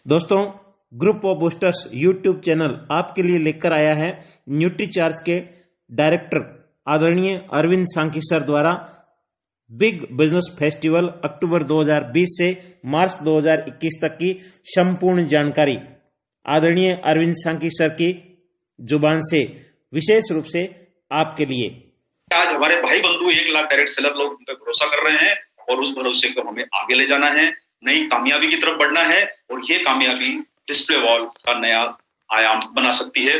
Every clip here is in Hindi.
दोस्तों, group of boosters YouTube channel आपके लिए लेकर आया है न्यूट्रीचार्ज के डायरेक्टर आदरणीय अरविंद सांकी सर द्वारा बिग बिजनेस फेस्टिवल अक्टूबर 2020 से मार्च 2021 तक की संपूर्ण जानकारी आदरणीय अरविंद सांकी सर की जुबान से विशेष रूप से आपके लिए। आज हमारे भाई बंधु 1 लाख डायरेक्ट सेलर लोग उन पर भरोसा कर रहे हैं और उस भरोसे को हमें आगे ले जाना है, नई कामयाबी की तरफ बढ़ना है और ये कामयाबी डिस्प्ले वॉल का नया आयाम बना सकती है।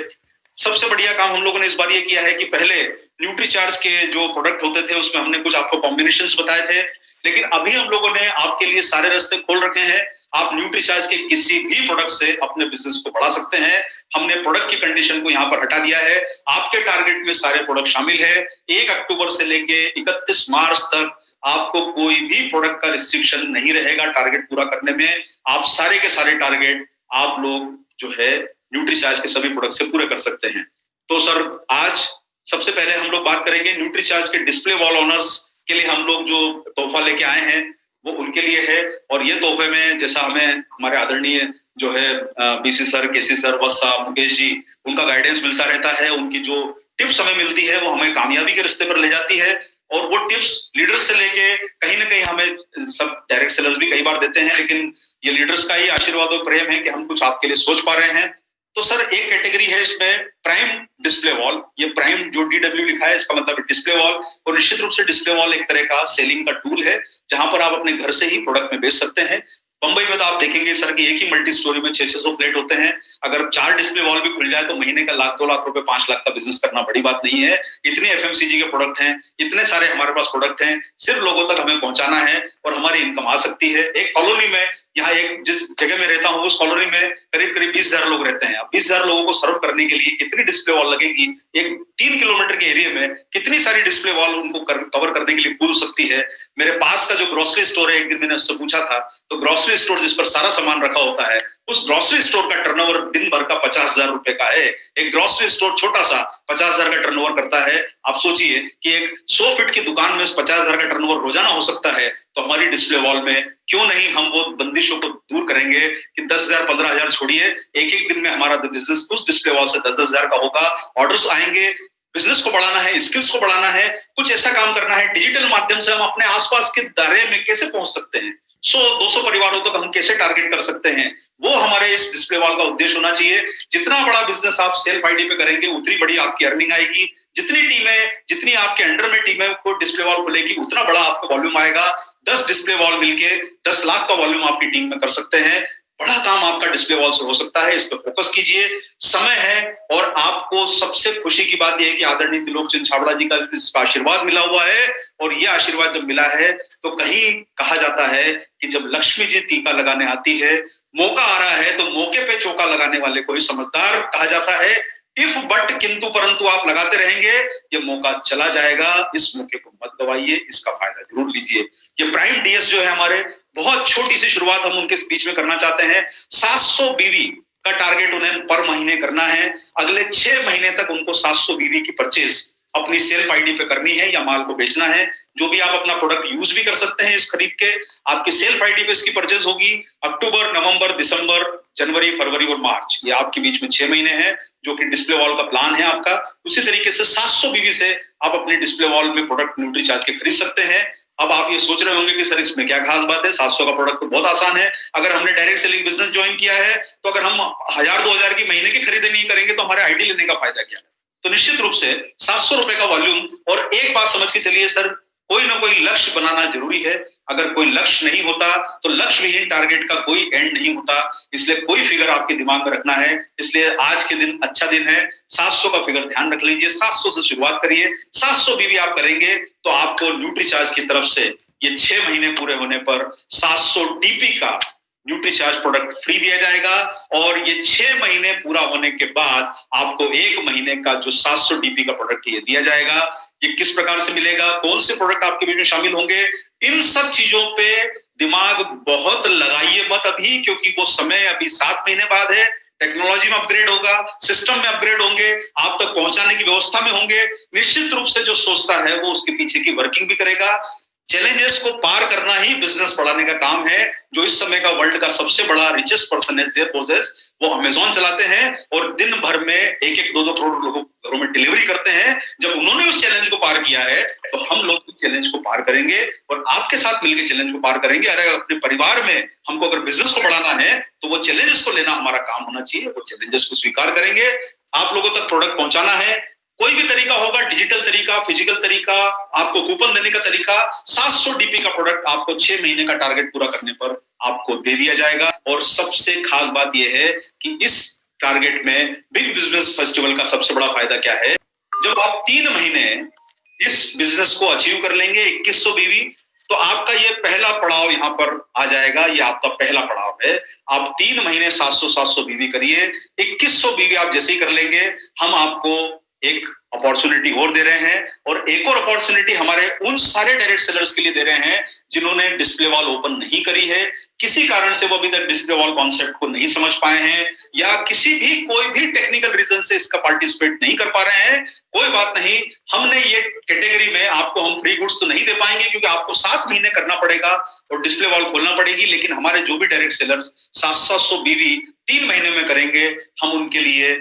सबसे बढ़िया काम हम लोगों ने इस बार ये किया है कि पहले न्यूट्रीचार्ज के जो प्रोडक्ट होते थे उसमें हमने कुछ आपको कॉम्बिनेशंस बताए थे, लेकिन अभी हम लोगों ने आपके लिए सारे रास्ते खोल रखे हैं। आप न्यूट्रीचार्ज के किसी भी प्रोडक्ट से अपने बिजनेस को बढ़ा सकते हैं। हमने प्रोडक्ट की कंडीशन को यहाँ पर हटा दिया है। आपके टारगेट में सारे प्रोडक्ट शामिल है। 1 अक्टूबर से लेके 31 मार्च तक आपको कोई भी प्रोडक्ट का रिस्ट्रिक्शन नहीं रहेगा टारगेट पूरा करने में। आप सारे के सारे टारगेट आप लोग जो है न्यूट्रीचार्ज के सभी प्रोडक्ट से पूरे कर सकते हैं। तो सर, आज सबसे पहले हम लोग बात करेंगे न्यूट्रीचार्ज के डिस्प्ले वॉल ओनर्स के लिए हम लोग जो तोहफा लेके आए हैं वो उनके लिए है। और ये तोहफे में जैसा हमें हमारे आदरणीय जो है बीसी सर, केसी सर, वत्स साहब, मुकेश जी, उनका गाइडेंस मिलता रहता है। उनकी जो टिप्स हमें मिलती है वो हमें कामयाबी के रास्ते पर ले जाती है। और वो टिप्स लीडर्स से लेके कहीं ना कहीं हमें सब डायरेक्ट सेलर्स भी कई बार देते हैं, लेकिन ये लीडर्स का ही आशीर्वाद और प्रेम है कि हम कुछ आपके लिए सोच पा रहे हैं। तो सर, एक कैटेगरी है इसमें प्राइम डिस्प्ले वॉल। ये प्राइम जो DW लिखा है इसका मतलब डिस्प्ले वॉल। और निश्चित रूप से डिस्प्ले वॉल एक तरह का सेलिंग का टूल है जहां पर आप अपने घर से ही प्रोडक्ट में बेच सकते हैं। बंबई में तो आप देखेंगे सर कि एक ही मल्टी स्टोरी में 600 प्लेट होते हैं। अगर 4 डिस्प्ले वॉल भी खुल जाए तो महीने का 1 लाख 2 लाख रुपए 5 लाख का बिजनेस करना बड़ी बात नहीं है। इतने FMCG के प्रोडक्ट हैं, इतने सारे हमारे पास प्रोडक्ट हैं, सिर्फ लोगों तक हमें पहुंचाना है और हमारी इनकम आ सकती है। एक कॉलोनी में, यहाँ एक जिस जगह में रहता हूँ उस कॉलोनी में करीब 20,000 लोग रहते हैं। अब 20,000 लोगों को सर्व करने के लिए कितनी डिस्प्ले वॉल लगेगी? एक 3 किलोमीटर के एरिया में कितनी सारी डिस्प्ले वॉल उनको कवर करने के लिए पूरी सकती है। मेरे पास का जो ग्रोसरी स्टोर है, एक दिन मैंने उससे पूछा था, तो ग्रोसरी स्टोर जिस पर सारा सामान रखा होता है उस ग्रोसरी स्टोर का टर्नओवर दिन भर का 50,000 रुपए का है। एक ग्रोसरी स्टोर छोटा सा 50,000 का टर्नओवर करता है। आप सोचिए कि एक 100 फीट की दुकान में 50,000 का टर्नओवर रोजाना हो सकता है, तो हमारी डिस्प्ले वॉल में क्यों नहीं हम वो बंदिशों को दूर करेंगे कि 10,000 15,000 छोड़िए, एक दिन में हमारा बिजनेस उस डिस्प्ले वॉल से 10,000 का होगा। ऑर्डर्स आएंगे। बिजनेस को बढ़ाना है, स्किल्स को बढ़ाना है, कुछ ऐसा काम करना है। डिजिटल माध्यम से हम अपने आसपास के दायरे में कैसे पहुंच सकते हैं, 100-200 परिवारों तक हम कैसे टारगेट कर सकते हैं, वो हमारे इस डिस्प्ले वॉल का उद्देश्य होना चाहिए। जितना बड़ा बिजनेस आप सेल्फ आईडी पे करेंगे उतनी बड़ी आपकी अर्निंग आएगी। जितनी टीमें, जितनी आपके अंडर में टीमें को डिस्प्ले वॉल खुलेगी उतना बड़ा आपका वॉल्यूम आएगा। 10 डिस्प्ले वॉल मिलके 10 लाख का वॉल्यूम आपकी टीम में कर सकते हैं। बड़ा काम आपका डिस्प्ले वॉल से हो सकता है। इस पर फोकस कीजिए, समय है। और आपको सबसे खुशी की बात यह है कि आदरणीय त्रिलोकचंद छाबड़ा जी का इसका आशीर्वाद मिला हुआ है। और यह आशीर्वाद जब मिला है तो कहीं कहा जाता है कि जब लक्ष्मी जी टीका लगाने आती है, मौका आ रहा है तो मौके पे चौका लगाने वाले को ही समझदार कहा जाता है। इफ बट किंतु परंतु आप लगाते रहेंगे, ये मौका चला जाएगा। इस मौके को मत गवाइए, इसका फायदा जरूर लीजिए। ये प्राइम DS जो है हमारे, बहुत छोटी सी शुरुआत हम उनके स्पीच में करना चाहते हैं। 700 BV का टारगेट उन्हें पर महीने करना है। अगले 6 महीने तक उनको 700 BV की परचेज अपनी सेल्फ आईडी पे करनी है या माल को बेचना है। जो भी आप अपना प्रोडक्ट यूज भी कर सकते हैं इस खरीद के, आपकी सेल्फ आईडी पे इसकी परचेज होगी। अक्टूबर, नवंबर, दिसंबर, जनवरी, फरवरी और मार्च, ये आपके बीच में 6 महीने हैं जो कि डिस्प्ले वॉल का प्लान है आपका। उसी तरीके से 700 BV से आप अपने डिस्प्ले वॉल में प्रोडक्ट न्यूट्रीचार्ज के खरीद सकते हैं। अब आप ये सोच रहे होंगे कि सर इसमें क्या खास बात है, 700 का प्रोडक्ट तो बहुत आसान है। अगर हमने डायरेक्ट सेलिंग बिजनेस ज्वाइन किया है तो अगर हम 1000-2000 की महीने की खरीदारी नहीं करेंगे तो हमारे आईडी लेने का फायदा क्या है? तो निश्चित रूप से 700 रुपए का वॉल्यूम। और एक बात समझ के चलिए सर, कोई ना कोई लक्ष्य बनाना जरूरी है। अगर कोई लक्ष्य नहीं होता तो लक्ष्य विहीन टारगेट का कोई एंड नहीं होता। इसलिए कोई फिगर आपके दिमाग में रखना है। इसलिए आज के दिन अच्छा दिन है, 700 का फिगर ध्यान रख लीजिए। 700 से शुरुआत करिए। 700 BV आप करेंगे तो आपको न्यूट्रीचार्ज की तरफ से ये 6 महीने पूरे होने पर 700 DP का न्यूट्रीचार्ज प्रोडक्ट फ्री दिया जाएगा। और ये 6 महीने पूरा होने के बाद आपको 1 महीने का जो 700 DP का प्रोडक्ट ये दिया जाएगा। ये किस प्रकार से मिलेगा, कौन से प्रोडक्ट आपके बीच में शामिल होंगे, इन सब चीजों पे दिमाग बहुत लगाइए मत अभी, क्योंकि वो समय अभी 7 महीने बाद है। टेक्नोलॉजी में अपग्रेड होगा, सिस्टम में अपग्रेड होंगे, आप तक पहुंचाने की व्यवस्था में होंगे। निश्चित रूप से जो सोचता है वो उसके पीछे की वर्किंग भी करेगा। चैलेंजेस को पार करना ही बिजनेस बढ़ाने का काम है। जो इस समय का वर्ल्ड का सबसे बड़ा रिचेस्ट पर्सन है जेफ बेजोस, वो अमेज़न चलाते हैं और दिन भर में 1-1, 2-2 करोड़ लोगों घरों में डिलीवरी करते हैं। जब उन्होंने उस चैलेंज को पार किया है तो हम लोग उस चैलेंज को पार करेंगे और आपके साथ मिलकर चैलेंज को पार करेंगे। अरे अपने परिवार में हमको अगर बिजनेस को बढ़ाना है तो वो चैलेंजेस को लेना हमारा काम होना चाहिए। वो चैलेंजेस को स्वीकार करेंगे। आप लोगों तक प्रोडक्ट पहुंचाना है, कोई भी तरीका होगा, डिजिटल तरीका, फिजिकल तरीका, आपको कूपन देने का तरीका, 700 डीपी का प्रोडक्ट आपको 6 महीने का टारगेट पूरा करने पर आपको दे दिया जाएगा। और सबसे खास बात यह है कि इस टारगेट में बिग बिजनेस फेस्टिवल का सबसे बड़ा फायदा क्या है, जब आप 3 महीने इस बिजनेस को अचीव कर लेंगे 2100 बीवी, तो आपका ये पहला पड़ाव यहाँ पर आ जाएगा। ये आपका पहला पड़ाव है। आप 3 महीने 700 बीवी करिए, 2100 बीवी आप जैसे ही कर लेंगे, हम आपको एक अपॉर्चुनिटी और दे रहे हैं। और एक और अपॉर्चुनिटी हमारे उन सारे डायरेक्ट सेलर्स के लिए दे रहे हैं जिन्होंने डिस्प्ले वॉल ओपन नहीं करी है, किसी कारण से वो अभी तक डिस्प्ले वॉल कॉन्सेप्ट को नहीं समझ पाए हैं, या कोई भी टेक्निकल रीजन से इसका पार्टिसिपेट नहीं कर पा रहे हैं। कोई बात नहीं, हमने ये कैटेगरी में आपको हम फ्री गुड्स तो नहीं दे पाएंगे क्योंकि आपको 7 महीने करना पड़ेगा और डिस्प्ले वॉल खोलना पड़ेगी। लेकिन हमारे जो भी डायरेक्ट सेलर्स 700 बीवी 3 महीने में करेंगे, हम उनके लिए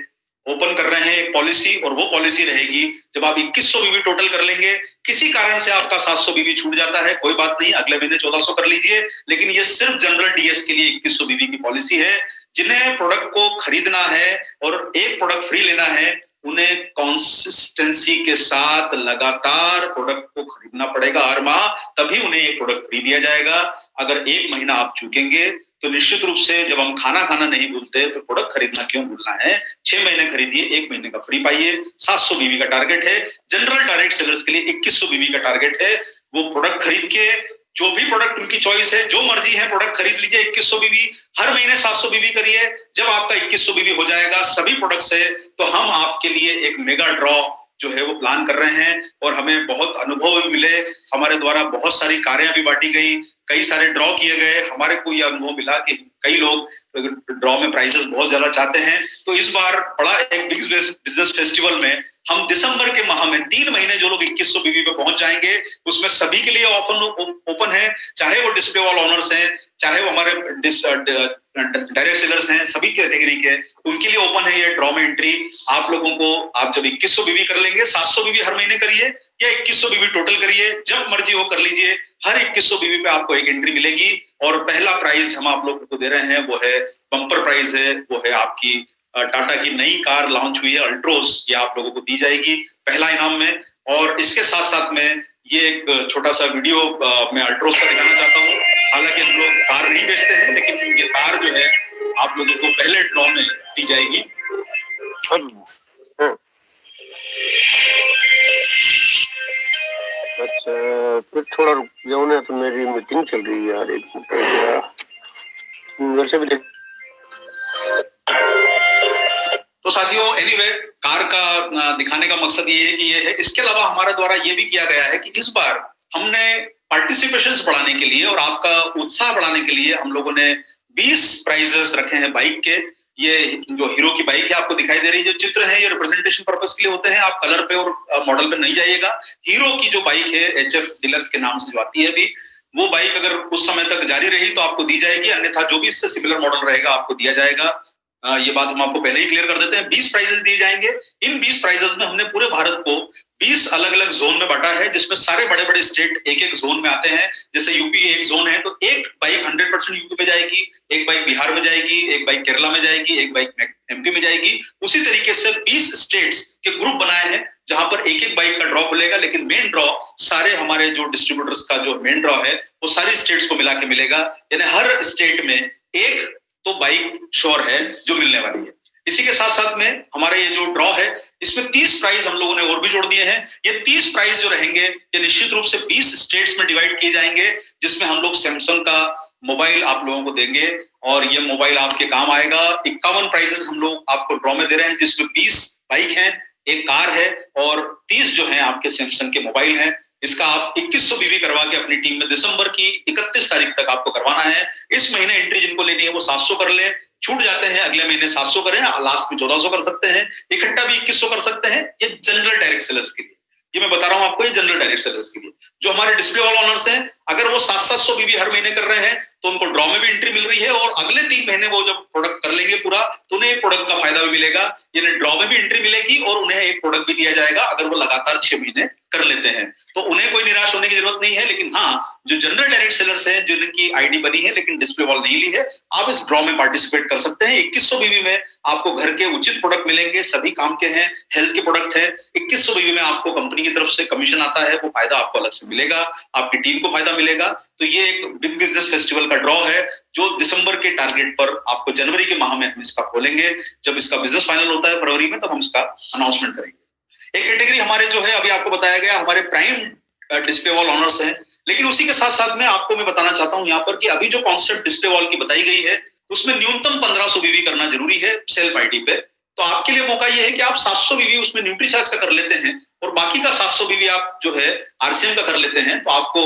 ओपन कर रहे हैं एक पॉलिसी। और वो पॉलिसी रहेगी, जब आप 2100 बीवी टोटल कर लेंगे, किसी कारण से आपका 700 बीवी छूट जाता है, कोई बात नहीं, अगले महीने 1400 कर लीजिए। लेकिन ये सिर्फ जनरल डीएस के लिए 2100 बीवी की पॉलिसी है। जिन्हें प्रोडक्ट को खरीदना है और एक प्रोडक्ट फ्री लेना है, उन्हें कंसिस्टेंसी के साथ लगातार प्रोडक्ट को खरीदना पड़ेगा हर माह, तभी उन्हें एक प्रोडक्ट फ्री दिया जाएगा। अगर 1 महीना आप चूकेंगे तो निश्चित रूप से, जब हम खाना नहीं भूलते तो प्रोडक्ट खरीदना क्यों भूलना है। 6 महीने खरीदिए, 1 महीने का फ्री पाइए। 700 बीवी का टारगेट है। जनरल डायरेक्ट सेलर्स के लिए 2100 बीवी का टारगेट है। वो प्रोडक्ट खरीद के, जो भी प्रोडक्ट उनकी चॉइस है, जो मर्जी है, प्रोडक्ट खरीद लीजिए 2100 बीवी, हर महीने 700 बीवी करिए। जब आपका 2100 बीवी हो जाएगा सभी प्रोडक्ट से, तो हम आपके लिए एक मेगा ड्रॉ जो है वो प्लान कर रहे हैं। और हमें बहुत अनुभव भी मिले, हमारे द्वारा बहुत सारी कारें भी बांटी गई, कई सारे ड्रॉ किए गए। हमारे को यह अनुभव मिला कि कई लोग ड्रॉ में प्राइजेस बहुत ज्यादा चाहते हैं। तो इस बार बड़ा एक बिग बिजनेस फेस्टिवल में हम दिसंबर के माह में 3 महीने जो लोग 2100 बीवी पे पहुंच जाएंगे, उसमें सभी के लिए ओपन है, चाहे वो डिस्प्ले वॉल ओनर्स हैं, चाहे वो हमारे डायरेक्ट सेलर्स हैं, सभी कैटेगरी के, उनके लिए ओपन है ये ड्रॉ में एंट्री। आप लोगों को, आप जब 2100 बीवी कर लेंगे, 700 बीवी हर महीने करिए या 2100 बीवी टोटल करिए, जब मर्जी वो कर लीजिए, हर 2100 बीवी पे आपको एक एंट्री मिलेगी। और पहला प्राइज हम आप लोगों को दे रहे हैं, वो है बम्पर प्राइज है, वो है आपकी टाटा की नई कार लॉन्च हुई है अल्ट्रोस, ये आप लोगों को दी जाएगी पहला इनाम में। और इसके साथ साथ में ये एक छोटा सा वीडियो मैं अल्ट्रोस का दिखाना चाहता हूँ। हालांकि हम लोग कार नहीं बेचते हैं, लेकिन ये कार जो है आप लोगों को पहले ड्रॉ में दी जाएगी। अच्छा, फिर थोड़ा रुक जाओ ना, तो मेरी मीटिंग चल रही है यार, एक मिनट वैसे भी देख। तो साथियों, एनीवे, कार का दिखाने का मकसद ये है कि ये है। इसके अलावा हमारे द्वारा ये भी किया गया है कि इस बार हमने पार्टिसिपेशंस बढ़ाने के लिए और आपका उत्साह बढ़ाने के लिए हम लोगों ने 20 प्राइजेस रखे हैं बाइक के। ये जो हीरो की बाइक है आपको दिखाई दे रही है, जो चित्र है ये रिप्रेजेंटेशन पर्पस के लिए होते हैं, आप कलर पे और मॉडल पे नहीं जाइएगा। हीरो की जो बाइक है HF डीलक्स के नाम से जो आती है अभी, वो बाइक अगर कुछ समय तक जारी रही तो आपको दी जाएगी, अन्यथा जो भी इससे सिमिलर मॉडल रहेगा आपको दिया जाएगा। ये बात हम आपको पहले ही क्लियर कर देते हैं। 20 प्राइजेस दिए जाएंगे। इन 20 प्राइजेस में हमने पूरे भारत को 20 अलग अलग जोन में बांटा है, जिसमें सारे बड़े बड़े स्टेट एक एक जोन में आते हैं। जैसे यूपी एक जोन है, तो एक बाइक 100% यूपी में जाएगी, एक बाइक बिहार में जाएगी, एक बाइक केरला में जाएगी, एक बाइक एमपी में जाएगी। उसी तरीके से 20 स्टेट्स के ग्रुप बनाए हैं जहां पर एक एक बाइक का ड्रॉ खुलेगा, लेकिन मेन ड्रॉ सारे हमारे जो डिस्ट्रीब्यूटर्स का जो मेन ड्रॉ है वो सारी स्टेट्स को मिला के मिलेगा। यानी हर स्टेट में एक तो बाइक श्योर है जो मिलने वाली है। इसी के साथ साथ में हमारा ये जो ड्रॉ है, इसमें 30 प्राइज हम लोगों ने और भी जोड़ दिए हैं। ये 30 प्राइज जो रहेंगे ये निश्चित रूप से 20 स्टेट्स में डिवाइड किए जाएंगे, जिसमें हम लोग सैमसंग का मोबाइल आप लोगों को देंगे और ये मोबाइल आपके काम आएगा। 51 प्राइजेस हम लोग आपको ड्रॉ में दे रहे हैं, जिसमें 20 बाइक हैं, एक कार है और 30 जो है आपके सैमसंग के मोबाइल हैं। इसका आप 2100 बीवी करवा के अपनी टीम में दिसंबर की 31 तारीख तक आपको करवाना है। इस महीने एंट्री जिनको लेनी है वो 700 कर ले, छूट जाते हैं अगले महीने 700 करें, लास्ट में 1400 कर सकते हैं, इकट्ठा भी 2100 कर सकते हैं। ये जनरल डायरेक्ट सेलर्स के लिए। ये मैं बता रहा हूं आपको, ये जनरल डायरेक्ट सेलर्स के लिए। जो हमारे डिस्प्ले वॉल ऑनर्स हैं, अगर वो 700 बीवी हर महीने कर रहे हैं तो उनको ड्रॉ में भी एंट्री मिल रही है, और अगले 3 महीने वो जब प्रोडक्ट कर लेंगे पूरा तो उन्हें एक प्रोडक्ट का फायदा भी मिलेगा, यानी ड्रॉ में भी एंट्री मिलेगी और उन्हें एक प्रोडक्ट भी दिया जाएगा अगर वो लगातार 6 महीने कर लेते हैं। तो उन्हें कोई निराश होने की जरूरत नहीं है। लेकिन हाँ, जो जनरल डायरेक्ट सेलर्स हैं जिनकी आईडी बनी है लेकिन डिस्प्ले वॉल नहीं ली है, आप इस ड्रॉ में पार्टिसिपेट कर सकते हैं। 2100 बीवी में आपको घर के उचित प्रोडक्ट मिलेंगे, सभी काम के हैं, हेल्थ के प्रोडक्ट है। 2100 बीवी में आपको कंपनी की तरफ से कमीशन आता है, वो फायदा आपको अलग से मिलेगा, आपकी टीम को फायदा मिलेगा। तो ये एक बिग बिजनेस फेस्टिवल का ड्रॉ है जो दिसंबर के टारगेट पर आपको जनवरी के माह में हम इसका खोलेंगे। जब इसका बिजनेस फाइनल होता है फरवरी में, तब हम इसका अनाउंसमेंट करेंगे। एक कैटेगरी हमारे जो है, अभी आपको बताया गया, हमारे प्राइम डिस्प्ले वॉल ऑनर्स हैं। लेकिन उसी के साथ साथ में आपको मैं बताना चाहता हूं यहाँ पर कि अभी जो कॉन्सेप्ट डिस्प्ले वॉल की बताई गई है उसमें न्यूनतम 1500 बीवी करना जरूरी है सेल्फ आईडी पे। तो आपके लिए मौका ये है कि आप 700 बीवी उसमें न्यूट्रीचार्ज का कर लेते हैं और बाकी का 700 बीवी आप जो है आरसीएम का कर लेते हैं, तो आपको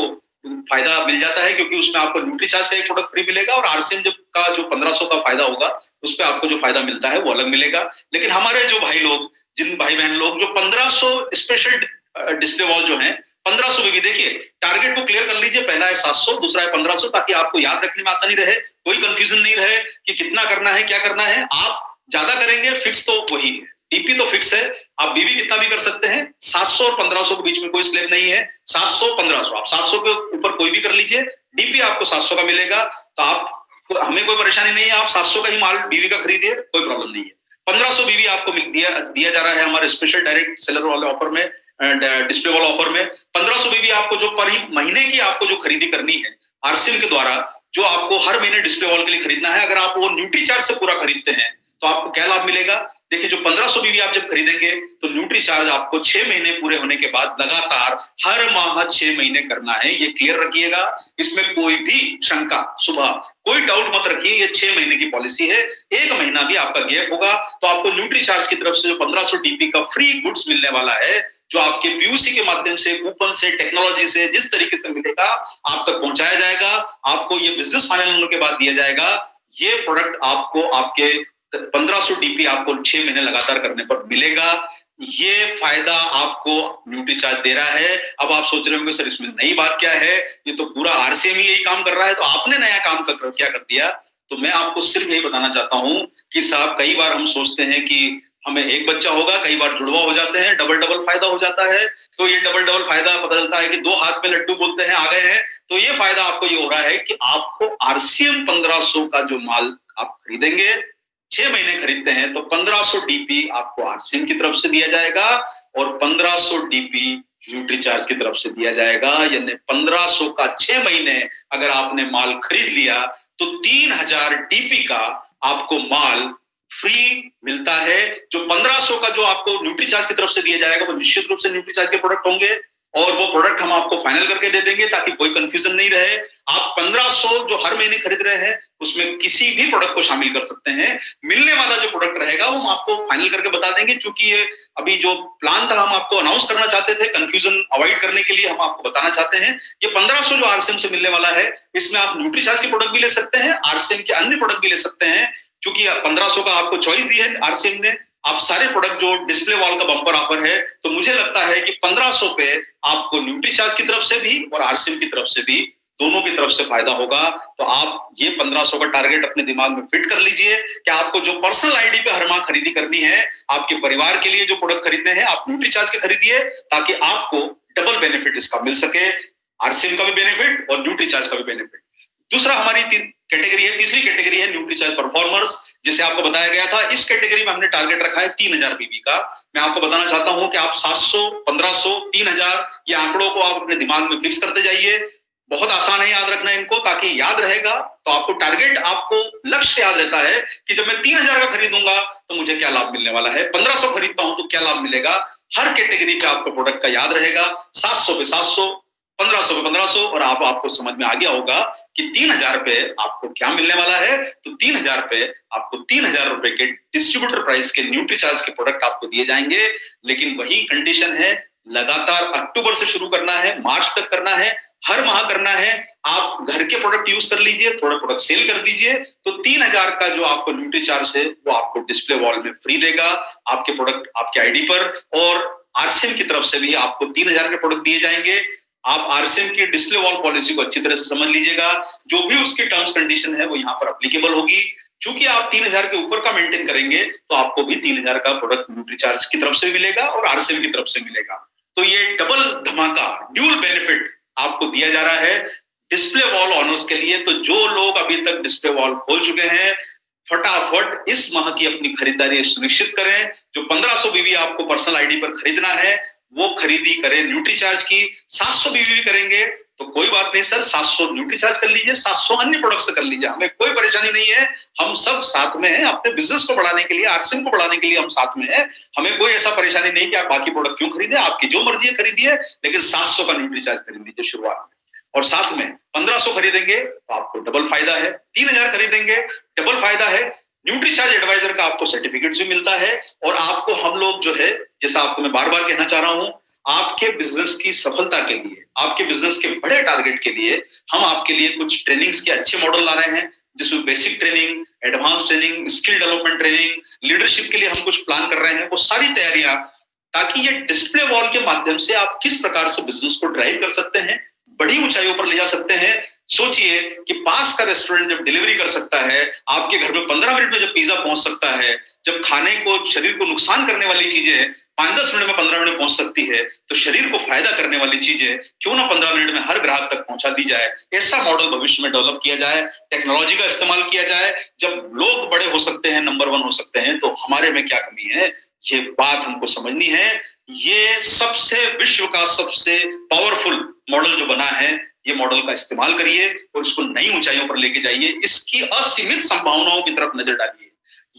फायदा मिल जाता है, क्योंकि उसमें आपको न्यूट्रीचार्ज का एक प्रोडक्ट फ्री मिलेगा और आरसीएम जब का जो 1500 का फायदा होगा उस पर आपको जो फायदा मिलता है वो अलग मिलेगा। लेकिन हमारे जो भाई लोग, जिन भाई बहन लोग जो 1500 स्पेशल डिस्प्ले वॉल जो है 1500 बीवी, देखिए टारगेट को क्लियर कर लीजिए, पहला है 700, दूसरा है 1500, ताकि आपको याद रखने में आसानी रहे, कोई कंफ्यूजन नहीं रहे कि कितना करना है, क्या करना है। आप ज्यादा करेंगे, फिक्स तो वही है, डीपी तो फिक्स है, आप बीवी कितना भी कर सकते हैं। 700 और 1500 के बीच में कोई स्लैब नहीं है, 700 1500, आप 700 के ऊपर कोई भी कर लीजिए, डीपी आपको 700 का मिलेगा। तो आप, हमें कोई परेशानी नहीं है, आप 700 का ही माल बीवी का खरीदिए, कोई प्रॉब्लम नहीं है। 1500 बीवी आपको दिया जा रहा है हमारे स्पेशल डायरेक्ट सेलर वाले ऑफर में, डिस्प्ले वाला ऑफर में। 1500 बीवी आपको जो पर महीने की आपको जो खरीदी करनी है आरसीएम के द्वारा, जो आपको हर महीने डिस्प्ले वॉल के लिए खरीदना है, अगर आप वो न्यूट्रीचार्ज से पूरा खरीदते हैं तो आपको क्या लाभ मिलेगा। देखिए, जो 1500 बीवी आप जब खरीदेंगे तो न्यूट्री चार्ज आपको 6 महीने पूरे होने के बाद लगातार हर माह 6 महीने करना है, ये क्लियर रखिएगा। इसमें कोई भी शंका, सुबह कोई डाउट मत रखिए, ये 6 महीने की पॉलिसी है। 1 महीना भी आपका गैप होगा तो आपको न्यूट्री चार्ज की तरफ से जो 1500 डीपी का फ्री गुड्स मिलने वाला है, जो आपके पीयूसी के माध्यम से, कूपन से, टेक्नोलॉजी से, जिस तरीके से मिलेगा आप तक पहुंचाया जाएगा, आपको ये बिजनेस फाइनल होने के बाद दिया जाएगा। ये प्रोडक्ट आपको आपके 1500 डीपी आपको 6 महीने लगातार करने पर मिलेगा। ये फायदा आपको न्यूट्रीचार्ज दे रहा है। अब आप सोच रहे होंगे सर इसमें नई बात क्या है, ये तो पूरा आरसीएम ही यही काम कर रहा है, तो आपने नया काम क्या कर दिया। तो मैं आपको सिर्फ यही बताना चाहता हूं कि साहब, कई बार हम सोचते हैं कि हमें एक बच्चा होगा, कई बार जुड़वा हो जाते हैं, डबल फायदा हो जाता है। तो ये डबल फायदा पता चलता है कि 2 हाथ में लड्डू बोलते हैं, आ गए हैं। तो ये फायदा आपको ये हो रहा है कि आपको आरसीएम 1500 का जो माल आप खरीदेंगे, 6 महीने खरीदते हैं, तो 1500 डीपी आपको आरसीएम की तरफ से दिया जाएगा और 1500 डीपी न्यूट्रीचार्ज की तरफ से दिया जाएगा। यानी 1500 का 6 महीने अगर आपने माल खरीद लिया तो 3000 डीपी का आपको माल फ्री मिलता है। जो 1500 का जो आपको न्यूट्रीचार्ज की तरफ से दिया जाएगा वो निश्चित रूप से न्यूट्रीचार्ज के प्रोडक्ट होंगे और वो प्रोडक्ट हम आपको फाइनल करके दे देंगे ताकि कोई कंफ्यूजन नहीं रहे। आप 1500 जो हर महीने खरीद रहे हैं उसमें किसी भी प्रोडक्ट को शामिल कर सकते हैं। मिलने वाला जो प्रोडक्ट रहेगा वो हम आपको फाइनल करके बता देंगे। चूंकि ये अभी जो प्लान था, हम आपको अनाउंस करना चाहते थे, कंफ्यूजन अवॉइड करने के लिए हम आपको बताना चाहते हैं। ये 1500 जो आरसीएम से मिलने वाला है, इसमें आप न्यूट्रीचार्ज के प्रोडक्ट भी ले सकते हैं, आरसीएम के अन्य प्रोडक्ट भी ले सकते हैं। चूंकि 1500 का आपको चॉइस दी है आरसीएम ने, आप सारे प्रोडक्ट जो डिस्प्ले वॉल का बम्पर ऑफर है, तो मुझे लगता है कि 1500 पे आपको न्यूट्रीचार्ज की तरफ से भी और आरसीएम की तरफ से भी, दोनों की तरफ से फायदा होगा। तो आप ये 1500 का टारगेट अपने दिमाग में फिट कर लीजिए कि आपको जो पर्सनल आईडी पे हर माह खरीदी करनी है, आपके परिवार के लिए जो प्रोडक्ट खरीदने हैं, आप न्यूट्रीचार्ज के खरीदिए ताकि आपको डबल बेनिफिट इसका मिल सके, आरसीएम का भी बेनिफिट और न्यूट्रीचार्ज का भी बेनिफिट। दूसरा हमारी कैटेगरी है, तीसरी कैटेगरी है न्यूट्रीचार्ज परफॉर्मर्स, जैसे आपको बताया गया था। इस कैटेगरी में हमने टारगेट रखा है 3000 बीवी का। मैं आपको बताना चाहता हूं कि आप 700, 1500, 3000 ये आंकड़ों को आप अपने दिमाग में फिक्स करते जाइए। बहुत आसान है याद रखना इनको, ताकि याद रहेगा तो आपको टारगेट, आपको लक्ष्य याद रहता है कि जब मैं 3000 का खरीदूंगा तो मुझे क्या लाभ मिलने वाला है, 1500 खरीदता हूं तो क्या लाभ मिलेगा। हर कैटेगरी पे आपको प्रोडक्ट का याद रहेगा। 700 पे 700, 1500 पे 1500 और आपको समझ में आ गया होगा कि 3000 पे आपको क्या मिलने वाला है। तो 3000 पे आपको 3000 रुपए के डिस्ट्रीब्यूटर प्राइस के न्यूट्रीचार्ज के प्रोडक्ट आपको दिए जाएंगे। लेकिन वही कंडीशन है, लगातार अक्टूबर से शुरू करना है, मार्च तक करना है, हर माह करना है। आप घर के प्रोडक्ट यूज कर लीजिए, थोड़ा प्रोडक्ट सेल कर दीजिए, तो 3000 का जो आपको न्यूट्रीचार्ज है वो आपको डिस्प्ले वॉल में फ्री देगा, आपके प्रोडक्ट आपके आईडी पर। और आरसीएम की तरफ से भी आपको 3000 के प्रोडक्ट दिए जाएंगे। आप आरसीएम की डिस्प्ले वॉल पॉलिसी को अच्छी तरह से समझ लीजिएगा, जो भी उसकी टर्म्स कंडीशन है वो यहाँ पर अप्लीकेबल होगी। चूंकि आप 3000 के ऊपर का मेंटेन करेंगे तो आपको भी 3000 का प्रोडक्ट न्यूट्रीचार्ज की तरफ से मिलेगा और आरसीएम की तरफ से मिलेगा। तो ये डबल धमाका, ड्यूल बेनिफिट आपको दिया जा रहा है डिस्प्ले वॉल ऑनर्स के लिए। तो जो लोग अभी तक डिस्प्ले वॉल खोल चुके हैं, फटाफट इस माह की अपनी खरीदारी सुनिश्चित करें। जो 1500 बीवी आपको पर्सनल आईडी पर खरीदना है वो खरीदी करें न्यूट्रीचार्ज की। 700 बीवी भी करेंगे तो कोई बात नहीं सर, 700 न्यूट्रीचार्ज कर लीजिए, 700 अन्य प्रोडक्ट से कर लीजिए, हमें कोई परेशानी नहीं है। हम सब साथ में हैं, अपने बिजनेस को बढ़ाने के लिए, आरसीएम को बढ़ाने के लिए हम साथ में हैं। हमें कोई ऐसा परेशानी नहीं कि आप बाकी प्रोडक्ट क्यों खरीदे, आपकी जो मर्जी है खरीदिए, लेकिन 700 का न्यूट्रीचार्ज खरीद लीजिए शुरुआत में। और साथ में 1500 खरीदेंगे तो आपको डबल फायदा है, 3000 खरीदेंगे डबल फायदा है। न्यूट्रीचार्ज एडवाइजर का आपको सर्टिफिकेट भी मिलता है और आपको हम लोग जो है, जैसा आपको मैं बार बार कहना चाह रहा हूं, आपके बिजनेस की सफलता के लिए, आपके बिजनेस के बड़े टारगेट के लिए हम आपके लिए कुछ ट्रेनिंग्स के अच्छे मॉडल ला रहे हैं, जिसमें basic training, advance training, skill development training, leadership के लिए हम कुछ प्लान कर रहे हैं। वो सारी तैयारियां, ताकि ये डिस्प्ले वॉल के माध्यम से आप किस प्रकार से बिजनेस को ड्राइव कर सकते हैं, बड़ी ऊंचाइयों पर ले जा सकते हैं। सोचिए कि पास का रेस्टोरेंट जब डिलीवरी कर सकता है, आपके घर में 15 मिनट में जब पिज्जा पहुंच सकता है, जब खाने को, शरीर को नुकसान करने वाली चीजें 5-10 मिनट में, 15 मिनट में पहुंच सकती है, तो शरीर को फायदा करने वाली चीजें क्यों ना 15 मिनट में हर ग्राहक तक पहुंचा दी जाए। ऐसा मॉडल भविष्य में डेवलप किया जाए, टेक्नोलॉजी का इस्तेमाल किया जाए। जब लोग बड़े हो सकते हैं, नंबर 1 हो सकते हैं, तो हमारे में क्या कमी है, ये बात हमको समझनी है। ये सबसे, विश्व का सबसे पावरफुल मॉडल जो बना है, ये मॉडल का इस्तेमाल करिए और इसको नई ऊंचाइयों पर लेके जाइए, इसकी असीमित संभावनाओं की तरफ नजर डालिए।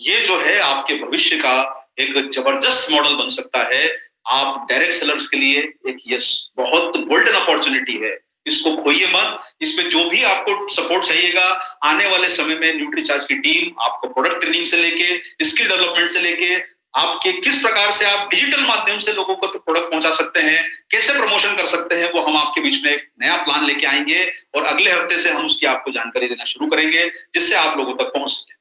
ये जो है आपके भविष्य का एक जबरदस्त मॉडल बन सकता है। आप डायरेक्ट सेलर्स के लिए एक ये बहुत गोल्डन अपॉर्चुनिटी है, इसको खोइए मत। इसमें जो भी आपको सपोर्ट चाहिएगा, आने वाले समय में न्यूट्रीचार्ज की टीम आपको प्रोडक्ट ट्रेनिंग से लेके, स्किल डेवलपमेंट से लेके, आपके किस प्रकार से आप डिजिटल माध्यम से लोगों को प्रोडक्ट पहुंचा सकते हैं, कैसे प्रमोशन कर सकते हैं, वो हम आपके बीच में एक नया प्लान लेके आएंगे और अगले हफ्ते से हम उसकी आपको जानकारी देना शुरू करेंगे, जिससे आप लोगों तक पहुंच सके।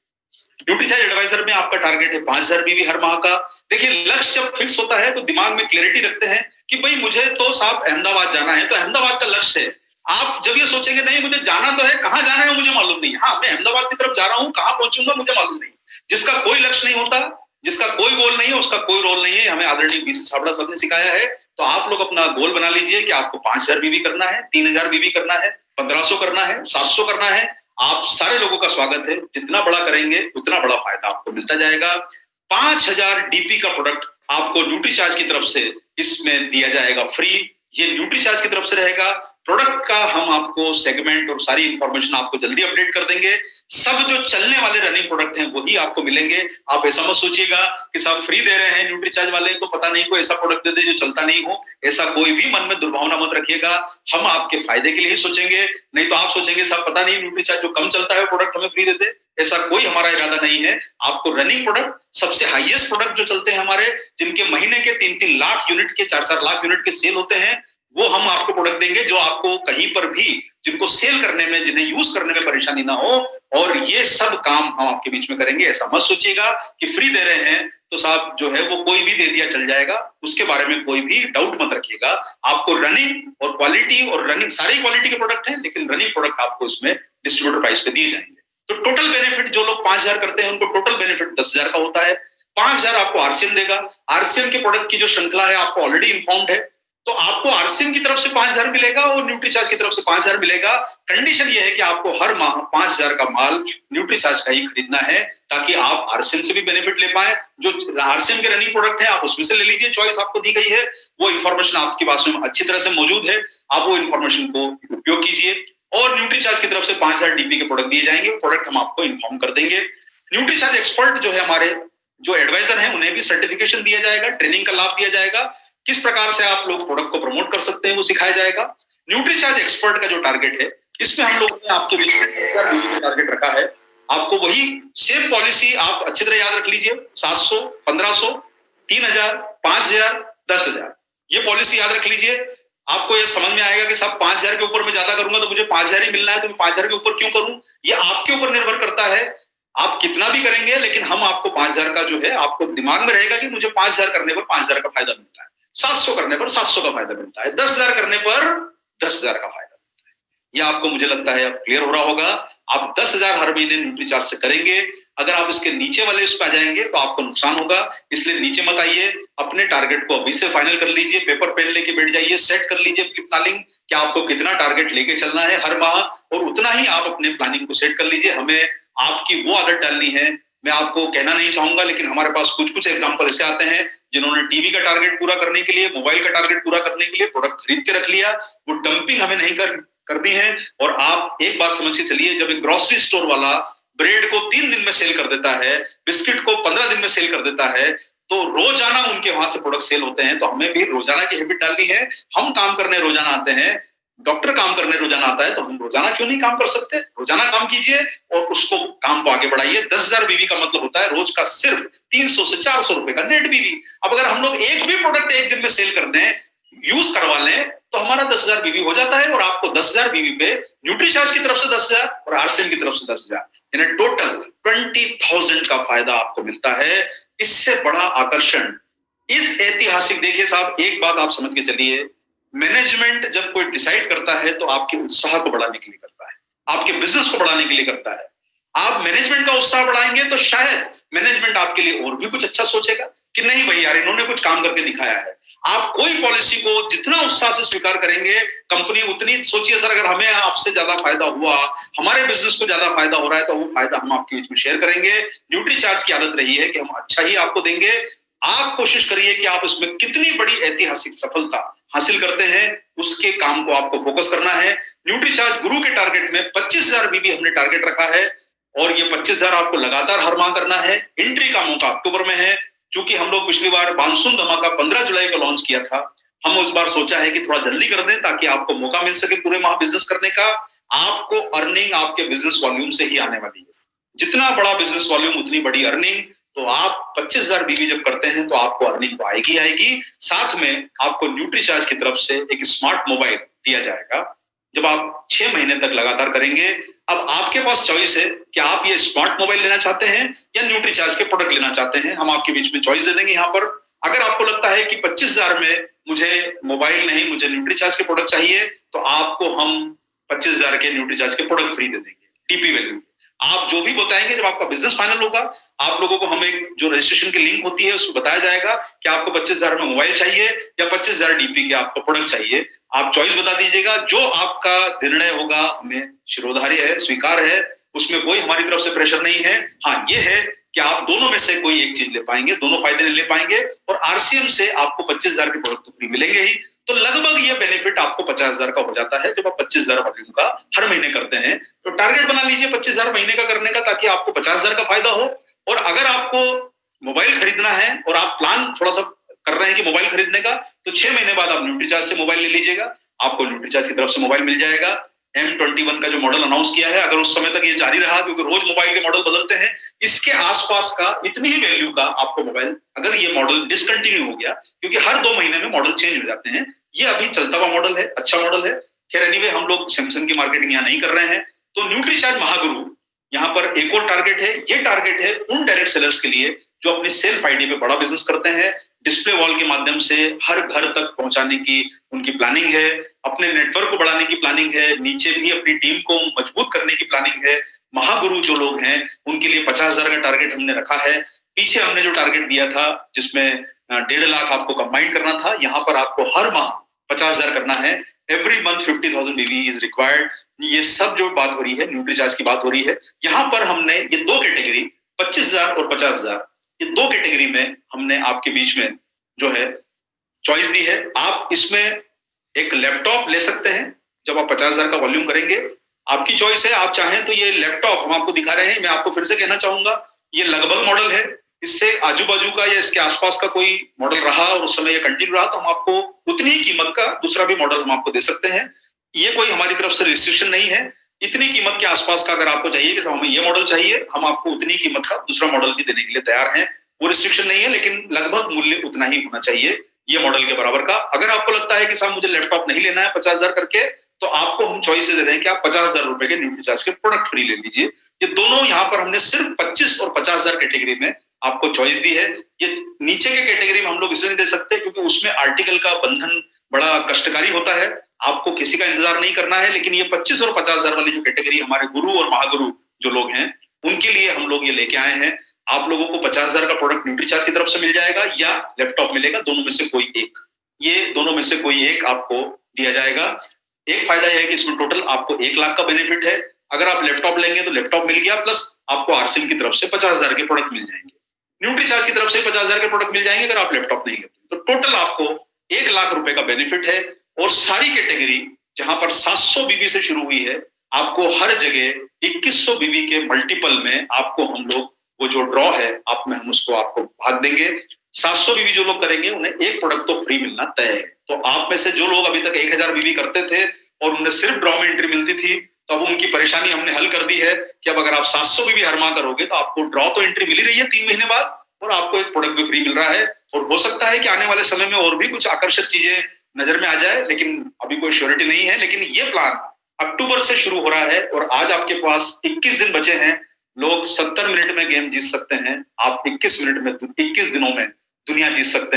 न्यूट्रीचार्ज एडवाइजर में आपका टारगेट है 5000 बीवी हर माह का। देखिए, लक्ष्य जब फिक्स होता है तो दिमाग में क्लैरिटी रखते हैं कि भाई मुझे तो साहब अहमदाबाद जाना है, तो अहमदाबाद का लक्ष्य है। आप जब ये सोचेंगे नहीं मुझे जाना तो है, कहां जाना है मुझे मालूम नहीं, हाँ मैं अहमदाबाद की तरफ जा रहा हूं, कहां पहुंचूंगा मुझे मालूम नहीं। जिसका कोई लक्ष्य नहीं होता, जिसका कोई गोल नहीं है, उसका कोई रोल नहीं है, हमें आदरणीय बीसी छाबड़ा साहब ने सिखाया है। तो आप लोग अपना गोल बना लीजिए कि आपको 5000 बीवी करना है, 3000 बीवी करना है, 1500 करना है, 700 करना है। आप सारे लोगों का स्वागत है, जितना बड़ा करेंगे उतना बड़ा फायदा आपको मिलता जाएगा। 5000 डीपी का प्रोडक्ट आपको न्यूट्रीचार्ज की तरफ से इसमें दिया जाएगा फ्री। ये न्यूट्रीचार्ज की तरफ से रहेगा। प्रोडक्ट का हम आपको सेगमेंट और सारी इंफॉर्मेशन आपको जल्दी अपडेट कर देंगे। सब जो चलने वाले रनिंग प्रोडक्ट हैं वही आपको मिलेंगे। आप ऐसा मत सोचिएगा कि साहब फ्री दे रहे हैं न्यूट्रीचार्ज वाले, तो पता नहीं कोई ऐसा प्रोडक्ट दे दे जो चलता नहीं हो। ऐसा कोई भी मन में दुर्भावना मत रखिएगा, हम आपके फायदे के लिए ही सोचेंगे। नहीं तो आप सोचेंगे साहब पता नहीं न्यूट्रीचार्ज जो कम चलता है प्रोडक्ट हमें फ्री दे दे। ऐसा कोई हमारा इरादा नहीं है। आपको रनिंग प्रोडक्ट, सबसे हाईएस्ट प्रोडक्ट जो चलते हैं हमारे, जिनके महीने के 3-3 लाख यूनिट के, 4-4 लाख यूनिट के सेल होते हैं, वो हम आपको प्रोडक्ट देंगे जो आपको कहीं पर भी, जिनको सेल करने में, जिन्हें यूज करने में परेशानी ना हो। और ये सब काम हम आपके बीच में करेंगे। ऐसा मत सोचिएगा कि फ्री दे रहे हैं तो साहब जो है वो कोई भी दे दिया चल जाएगा, उसके बारे में कोई भी डाउट मत रखिएगा। आपको रनिंग और क्वालिटी, और रनिंग सारी क्वालिटी के प्रोडक्ट हैं, लेकिन रनिंग प्रोडक्ट आपको इसमें डिस्ट्रीब्यूटर प्राइस पे दिए जाएंगे। तो टोटल बेनिफिट जो लोग 5000 करते हैं उनको टोटल बेनिफिट 10000 का होता है। 5000 आपको आरसीएम देगा। आरसीएम के प्रोडक्ट की जो श्रृंखला है आपको ऑलरेडी इन्फॉर्म्ड है, तो आपको आरसीएम की तरफ से 5000 मिलेगा और न्यूट्रीचार्ज की तरफ से 5000 मिलेगा। कंडीशन ये है कि आपको हर माह 5000 का माल न्यूट्रीचार्ज का ही खरीदना है, ताकि आप आरसीएम से भी बेनिफिट ले पाए। जो आरसीएम के रनिंग प्रोडक्ट है आप उसमें से ले लीजिए, चॉइस आपको दी गई है, वो इन्फॉर्मेशन आपके पास में अच्छी तरह से मौजूद है, आप वो इन्फॉर्मेशन को उपयोग कीजिए। और न्यूट्रीचार्ज की तरफ से 5000 डीपी के प्रोडक्ट दिए जाएंगे, प्रोडक्ट हम आपको इन्फॉर्म कर देंगे। न्यूट्रीचार्ज एक्सपर्ट जो है हमारे, जो एडवाइजर है, उन्हें भी सर्टिफिकेशन दिया जाएगा, ट्रेनिंग का लाभ दिया जाएगा। किस प्रकार से आप लोग प्रोडक्ट को प्रमोट कर सकते हैं वो सिखाया जाएगा। न्यूट्रीचार्ज एक्सपर्ट का जो टारगेट है, इसमें हम लोगों ने आपके बीच में टारगेट रखा है। आपको वही सेम पॉलिसी आप अच्छी तरह याद रख लीजिए, 700, 1500, 3000, 5000, 10000, ये पॉलिसी याद रख लीजिए। आपको ये समझ में आएगा कि साहब 5000 के ऊपर मैं ज्यादा करूंगा तो मुझे 5000 ही मिलना है, तो मैं 5000 के ऊपर क्यों करूं। ये आपके ऊपर निर्भर करता है, आप कितना भी करेंगे, लेकिन हम आपको 5000 का जो है, आपको दिमाग में रहेगा कि मुझे 5000 करने पर 5000 का फायदा मिलता है। 700 करने पर 700 का फायदा मिलता है, 10,000 करने पर 10,000 का फायदा मिलता है। यह आपको मुझे लगता है अब क्लियर हो रहा होगा। आप 10,000 हर महीने न्यूट्रीचार्ज से करेंगे, अगर आप इसके नीचे वाले उस पर आ जाएंगे तो आपको नुकसान होगा, इसलिए नीचे मत आइए। अपने टारगेट को अभी से फाइनल कर लीजिए, पेपर पेन लेके बैठ जाइए, सेट कर लीजिए अपनी प्लानिंग कि आपको कितना टारगेट लेके चलना है हर माह, और उतना ही आप अपने प्लानिंग को सेट कर लीजिए। हमें आपकी वो आदत डालनी है, मैं आपको कहना नहीं चाहूंगा, लेकिन हमारे पास कुछ कुछ एग्जाम्पल ऐसे आते हैं जिन्होंने टीवी का टारगेट पूरा करने के लिए, मोबाइल का टारगेट पूरा करने के लिए प्रोडक्ट खरीद के रख लिया, वो डंपिंग हमें नहीं करनी है। और आप एक बात समझ के चलिए, जब एक ग्रोसरी स्टोर वाला ब्रेड को 3 दिन में सेल कर देता है, बिस्किट को 15 दिन में सेल कर देता है, तो रोजाना उनके वहां से प्रोडक्ट सेल होते हैं। तो हमें भी रोजाना की हैबिट डालनी है। हम काम करने रोजाना आते हैं, डॉक्टर काम करने रोजाना आता है, तो हम रोजाना क्यों नहीं काम कर सकते? रोजाना काम कीजिए और उसको काम को आगे बढ़ाइए। 10,000 बीवी का मतलब होता है रोज का सिर्फ 300 से 400 रुपए का नेट बीवी। अब अगर हम लोग एक भी प्रोडक्ट एक दिन में सेल कर दें, यूज करवा लें, तो हमारा 10,000 बीवी हो जाता है, और आपको 10,000 बीवी पे न्यूट्रीचार्ज की तरफ से 10,000 और आरसीएम की तरफ से 10,000, यानी टोटल 20,000 का फायदा आपको मिलता है। इससे बड़ा आकर्षण इस ऐतिहासिक, देखिए साहब एक बात आप समझ के चलिए, मैनेजमेंट जब कोई डिसाइड करता है तो आपके उत्साह को बढ़ाने के लिए करता है, आपके बिजनेस को बढ़ाने के लिए करता है। आप मैनेजमेंट का उत्साह बढ़ाएंगे तो शायद मैनेजमेंट आपके लिए और भी कुछ अच्छा सोचेगा कि नहीं भाई यार, इन्होंने कुछ काम करके दिखाया है। आप कोई पॉलिसी को जितना उत्साह से स्वीकार करेंगे, कंपनी उतनी, सोचिए सर, अगर हमें आपसे ज्यादा फायदा हुआ, हमारे बिजनेस को ज्यादा फायदा हो रहा है, तो वो फायदा हम आपके बीच में शेयर करेंगे। न्यूट्रीचार्ज की आदत रही है कि हम अच्छा ही आपको देंगे। आप कोशिश करिए कि आप इसमें कितनी बड़ी ऐतिहासिक सफलता हासिल करते हैं, उसके काम को आपको फोकस करना है। न्यूट्रीचार्ज गुरु के टारगेट में 25,000 बीबी हमने टारगेट रखा है, और ये 25,000 आपको लगातार हर माह करना है। एंट्री का मौका अक्टूबर में है, क्योंकि हम लोग पिछली बार मानसून धमाका 15 जुलाई को लॉन्च किया था। हम उस बार सोचा है कि थोड़ा जल्दी कर दें ताकि आपको मौका मिल सके पूरे माह बिजनेस करने का। आपको अर्निंग आपके बिजनेस वॉल्यूम से ही आने वाली है। जितना बड़ा बिजनेस वॉल्यूम उतनी बड़ी अर्निंग। तो आप 25,000 बीवी जब करते हैं तो आपको अर्निंग तो आएगी आएगी, साथ में आपको न्यूट्रीचार्ज की तरफ से एक स्मार्ट मोबाइल दिया जाएगा जब आप 6 महीने तक लगातार करेंगे। अब आपके पास चॉइस है कि आप ये स्मार्ट मोबाइल लेना चाहते हैं या न्यूट्रीचार्ज के प्रोडक्ट लेना चाहते हैं। हम आपके बीच में चॉइस दे देंगे यहाँ पर। अगर आपको लगता है कि 25,000 में मुझे मोबाइल नहीं, मुझे न्यूट्रीचार्ज के प्रोडक्ट चाहिए, तो आपको हम 25,000 के न्यूट्रीचार्ज के प्रोडक्ट फ्री दे देंगे टीपी वैल्यू। आप जो भी बताएंगे, जब आपका बिजनेस फाइनल होगा, आप लोगों को हम एक जो रजिस्ट्रेशन की लिंक होती है उसको बताया जाएगा कि आपको 25,000 में मोबाइल चाहिए या 25,000 डीपी के आपको प्रोडक्ट चाहिए। आप चॉइस बता दीजिएगा, जो आपका निर्णय होगा हमें शिरोधार्य है, स्वीकार है, उसमें कोई हमारी तरफ से प्रेशर नहीं है। हाँ, ये है कि आप दोनों में से कोई एक चीज ले पाएंगे, दोनों फायदे ले पाएंगे, और आरसीएम से आपको 25,000 के प्रोडक्ट तो फ्री मिलेंगे ही। तो लगभग ये बेनिफिट आपको 50,000 का हो जाता है जब आप 25,000 वॉल्यूम का हर महीने करते हैं। तो टारगेट बना लीजिए 25,000 महीने का करने का, ताकि आपको 50,000 का फायदा हो। और अगर आपको मोबाइल खरीदना है और आप प्लान थोड़ा सा कर रहे हैं कि मोबाइल खरीदने का, तो 6 महीने बाद आप न्यूट्रीचार्ज से मोबाइल ले लीजिएगा, आपको न्यूट्रीचार्ज की तरफ से मोबाइल मिल जाएगा। M21 का जो मॉडल अनाउंस किया है, अगर उस समय तक ये जारी रहा, क्योंकि रोज मोबाइल के मॉडल बदलते हैं, इसके आसपास का इतनी ही वैल्यू का आपको मोबाइल, अगर ये मॉडल डिसकंटिन्यू हो गया, क्योंकि हर 2 महीने में मॉडल चेंज हो जाते हैं, ये अभी चलता हुआ मॉडल है, अच्छा मॉडल है। खैर एनीवे, हम लोग सैमसंग की मार्केटिंग यहाँ नहीं कर रहे हैं। तो न्यूट्रीचार्ज महागुरु यहाँ पर एक और टारगेट है। ये टारगेट है उन डायरेक्ट सेलर्स के लिए जो अपनी सेल्फ आईडी पे बड़ा बिजनेस करते हैं। डिस्प्ले वॉल के माध्यम से हर घर तक पहुंचाने की उनकी प्लानिंग है, अपने नेटवर्क को बढ़ाने की प्लानिंग है, नीचे भी अपनी टीम को मजबूत करने की प्लानिंग है। महागुरु जो लोग हैं उनके लिए 50,000 का टारगेट हमने रखा है। पीछे हमने जो टारगेट दिया था जिसमें 1.5 लाख आपको कंबाइन करना था, यहाँ पर आपको हर माह 50,000 करना है। एवरी मंथ 50,000 बीवी इज रिक्वायर्ड। ये सब जो बात हो रही है, न्यूट्रीचार्ज की बात हो रही है, यहाँ पर हमने ये 2 कैटेगरी 25,000 और 50,000, ये 2 कैटेगरी में हमने आपके बीच में जो है चॉइस दी है। आप इसमें एक लैपटॉप ले सकते हैं जब आप 50,000 का वॉल्यूम करेंगे, आपकी चॉइस है। आप चाहें तो ये लैपटॉप हम आपको दिखा रहे हैं, मैं आपको फिर से कहना चाहूंगा, ये लगभग मॉडल है, इससे आजू बाजू का या इसके आसपास का कोई मॉडल रहा और उस समय ये कंटिन्यू रहा, तो हम आपको उतनी ही कीमत का दूसरा भी मॉडल हम आपको दे सकते हैं। ये कोई हमारी तरफ से रिस्ट्रिक्शन नहीं है। इतनी कीमत के आसपास का अगर आपको चाहिए कि हमें ये मॉडल चाहिए, हम आपको उतनी कीमत का दूसरा मॉडल भी देने के लिए तैयार हैं। वो रिस्ट्रिक्शन नहीं है, लेकिन लगभग मूल्य उतना ही होना चाहिए ये मॉडल के बराबर का। अगर आपको लगता है कि साहब मुझे लैपटॉप नहीं लेना है 50,000 करके, तो आपको हम चॉइस दे रहे हैं कि आप 50,000 रुपए के न्यूट्रीचार्ज के प्रोडक्ट फ्री ले लीजिए। ये दोनों यहाँ पर हमने सिर्फ 25 और 50,000 कैटेगरी में आपको चॉइस दी है। ये नीचे के कैटेगरी में हम लोग इसलिए नहीं दे सकते क्योंकि उसमें आर्टिकल का बंधन बड़ा कष्टकारी होता है, आपको किसी का इंतजार नहीं करना है। लेकिन ये 25 और 50,000 वाली जो कैटेगरी हमारे गुरु और महागुरु जो लोग हैं उनके लिए हम लोग ये लेके आए हैं। आप लोगों को 50,000 का प्रोडक्ट न्यूट्रीचार्ज की तरफ से मिल जाएगा या लैपटॉप मिलेगा, दोनों में से कोई एक, ये दोनों में से कोई एक आपको दिया जाएगा। एक फायदा यह है कि इसमें टोटल आपको 1 लाख का बेनिफिट है। अगर आप लैपटॉप लेंगे तो लैपटॉप मिल गया, प्लस आपको आरसीएम की तरफ से 50,000 के प्रोडक्ट मिल जाएंगे, न्यूट्रीचार्ज की तरफ से 50,000 के प्रोडक्ट मिल जाएंगे अगर आप लैपटॉप नहीं लेते। तो टोटल आपको 1 लाख रुपए का बेनिफिट है। और सारी कैटेगरी जहां पर 700 बीबी से शुरू हुई है, आपको हर जगह 2100 बीबी के मल्टीपल में आपको हम लोग वो जो ड्रॉ है आप में हम उसको आपको भाग देंगे। 700 बीबी जो लोग करेंगे उन्हें एक प्रोडक्ट तो फ्री मिलना तय है। तो आप में से जो लोग अभी तक 1000 बीबी करते थे और उन्हें सिर्फ ड्रॉ में एंट्री मिलती थी, तो अब उनकी परेशानी हमने हल कर दी है कि अब अगर आप 700 बीबी हर माह करोगे तो आपको ड्रॉ तो एंट्री मिल ही रही है 3 महीने बाद, और आपको एक प्रोडक्ट भी फ्री मिल रहा है। और हो सकता है कि आने वाले समय में और भी कुछ आकर्षक चीजें नजर में आ जाए, लेकिन अभी कोई श्योरिटी नहीं है। लेकिन ये प्लान अक्टूबर से शुरू हो रहा है और आज आपके पास 21 दिन बचे हैं। लोग 70 मिनट में गेम जीत सकते हैं, आप 21 मिनट में 21 दिनों में दुनिया जीत सकते हैं।